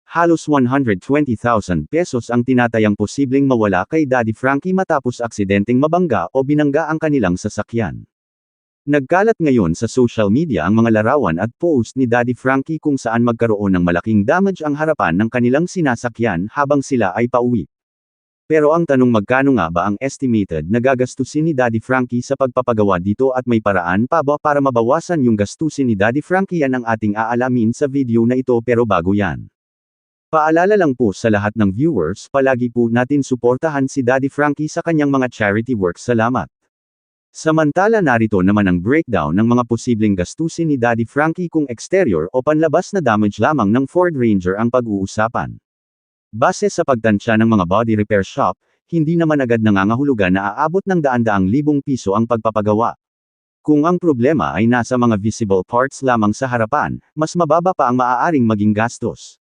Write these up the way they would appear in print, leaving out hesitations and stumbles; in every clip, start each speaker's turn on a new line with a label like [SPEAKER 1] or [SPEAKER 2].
[SPEAKER 1] Halos 120,000 pesos ang tinatayang posibleng mawala kay Daddy Frankie matapos aksidenteng mabangga o binangga ang kanilang sasakyan. Nagkalat ngayon sa social media ang mga larawan at post ni Daddy Frankie kung saan magkaroon ng malaking damage ang harapan ng kanilang sinasakyan habang sila ay pauwi. Pero ang tanong, magkano nga ba ang estimated na gagastusin ni Daddy Frankie sa pagpapagawa dito at may paraan pa ba para mabawasan yung gastusin ni Daddy Frankie? Yan ang ating aalamin sa video na ito, pero bago yan. Paalala lang po sa lahat ng viewers, palagi po natin suportahan si Daddy Frankie sa kanyang mga charity works. Salamat. Samantala, narito naman ang breakdown ng mga posibleng gastusin ni Daddy Frankie kung exterior o panlabas na damage lamang ng Ford Ranger ang pag-uusapan. Base sa pagtansya ng mga body repair shop, hindi naman agad nangangahulugan na aabot ng daan-daang libong piso ang pagpapagawa. Kung ang problema ay nasa mga visible parts lamang sa harapan, mas mababa pa ang maaaring maging gastos.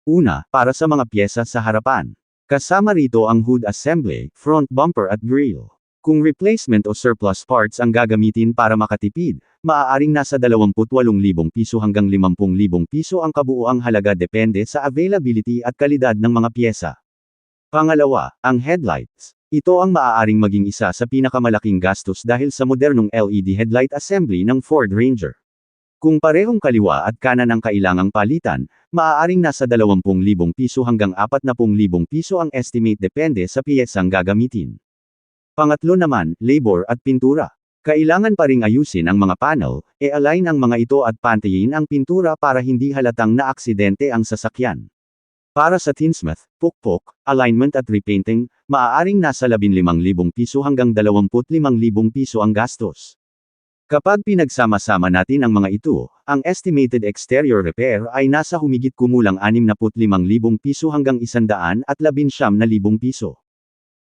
[SPEAKER 1] Una, para sa mga pyesa sa harapan. Kasama rito ang hood assembly, front bumper at grille. Kung replacement o surplus parts ang gagamitin para makatipid, maaaring nasa 28,000 piso hanggang 50,000 piso ang kabuuang halaga, depende sa availability at kalidad ng mga pyesa. Pangalawa, ang headlights. Ito ang maaaring maging isa sa pinakamalaking gastos dahil sa modernong LED headlight assembly ng Ford Ranger. Kung parehong kaliwa at kanan ang kailangang palitan, maaaring nasa 20,000 piso hanggang 40,000 piso ang estimate, depende sa piyesang gagamitin. Pangatlo naman, labor at pintura. Kailangan pa ring ayusin ang mga panel, e-align ang mga ito at pantayin ang pintura para hindi halatang naaksidente ang sasakyan. Para sa tinsmith, pukpok, alignment at repainting, maaaring nasa 15,000 piso hanggang 25,000 piso ang gastos. Kapag pinagsama-sama natin ang mga ito, ang estimated exterior repair ay nasa humigit kumulang 65,000 piso hanggang 119,000 piso.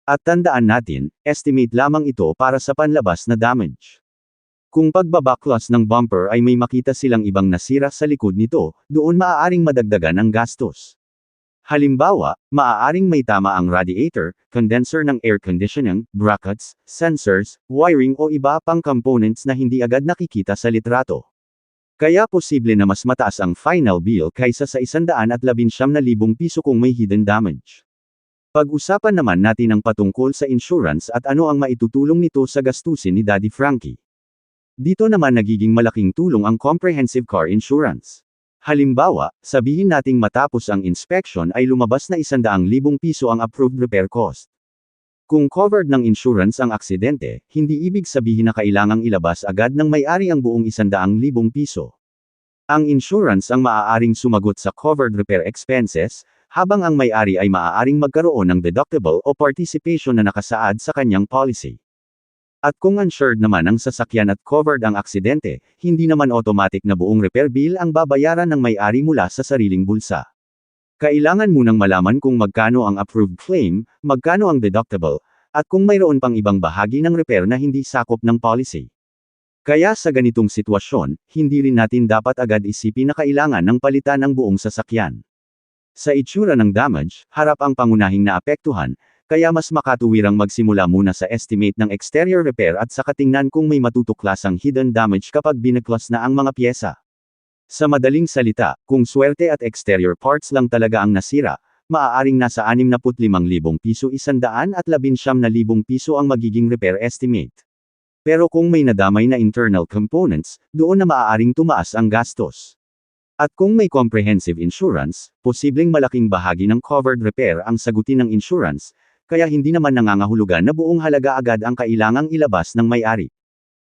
[SPEAKER 1] At tandaan natin, estimate lamang ito para sa panlabas na damage. Kung pagbabaklas ng bumper ay may makita silang ibang nasira sa likod nito, doon maaaring madagdagan ang gastos. Halimbawa, maaaring may tama ang radiator, condenser ng air conditioning, brackets, sensors, wiring o iba pang components na hindi agad nakikita sa litrato. Kaya posible na mas mataas ang final bill kaysa sa 119,000 piso kung may hidden damage. Pag-usapan naman natin ang patungkol sa insurance at ano ang maitutulong nito sa gastusin ni Daddy Frankie. Dito naman nagiging malaking tulong ang comprehensive car insurance. Halimbawa, sabihin nating matapos ang inspection ay lumabas na 100,000 piso ang approved repair cost. Kung covered ng insurance ang aksidente, hindi ibig sabihin na kailangang ilabas agad ng may-ari ang buong 100,000 piso. Ang insurance ang maaaring sumagot sa covered repair expenses, habang ang may-ari ay maaaring magkaroon ng deductible o participation na nakasaad sa kanyang policy. At kung uninsured naman ang sasakyan at covered ang aksidente, hindi naman automatic na buong repair bill ang babayaran ng may-ari mula sa sariling bulsa. Kailangan munang malaman kung magkano ang approved claim, magkano ang deductible, at kung mayroon pang ibang bahagi ng repair na hindi sakop ng policy. Kaya sa ganitong sitwasyon, hindi rin natin dapat agad isipin na kailangan ng palitan ang buong sasakyan. Sa itsura ng damage, harap ang pangunahing naapektuhan, kaya mas makatuwirang magsimula muna sa estimate ng exterior repair at saka tingnan kung may matutuklasang hidden damage kapag binaklas na ang mga pyesa. Sa madaling salita, kung swerte at exterior parts lang talaga ang nasira, maaaring nasa 65,000 piso 119,000 piso ang magiging repair estimate. Pero kung may nadamay na internal components, doon na maaaring tumaas ang gastos. At kung may comprehensive insurance, posibleng malaking bahagi ng covered repair ang sagutin ng insurance, kaya hindi naman nangangahulugan na buong halaga agad ang kailangang ilabas ng may-ari.